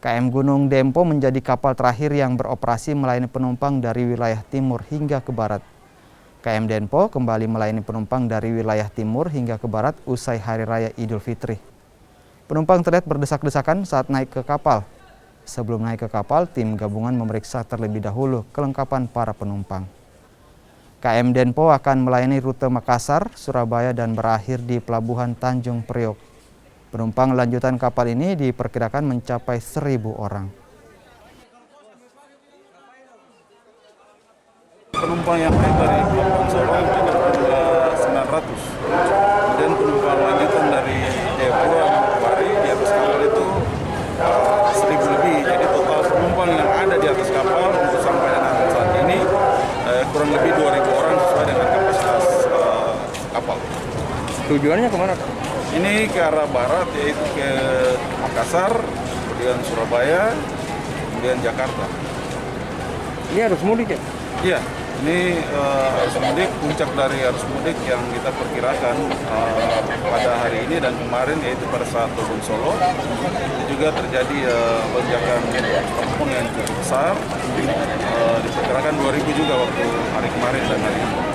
KM Gunung Dempo menjadi kapal terakhir yang beroperasi melayani penumpang dari wilayah timur hingga ke barat. KM Denpo kembali melayani penumpang dari wilayah timur hingga ke barat usai Hari Raya Idul Fitri. Penumpang terlihat berdesak-desakan saat naik ke kapal. Sebelum naik ke kapal, tim gabungan memeriksa terlebih dahulu kelengkapan para penumpang. KM Denpo akan melayani rute Makassar, Surabaya, dan berakhir di Pelabuhan Tanjung Priok. Penumpang lanjutan kapal ini diperkirakan mencapai 1.000 orang. Penumpang yang naik dari Pelabuhan Solo itu berjumlah 900. Kemudian penumpang lanjutan dari Jayapura Manokwari di atas kapal itu 1.000 lebih. Jadi total penumpang yang ada di atas kapal untuk sampai dengan saat ini kurang lebih 2.000 orang sesuai dengan kapasitas kapal. Tujuannya kemana? Ini ke arah barat, yaitu ke Makassar, kemudian Surabaya, kemudian Jakarta. Ini arus mudik ya? Iya, ini arus mudik, puncak dari arus mudik yang kita perkirakan pada hari ini dan kemarin, yaitu pada saat turun Solo. Itu juga terjadi lonjakan penumpang yang cukup besar, diperkirakan 2.000 juga waktu hari kemarin dan hari ini.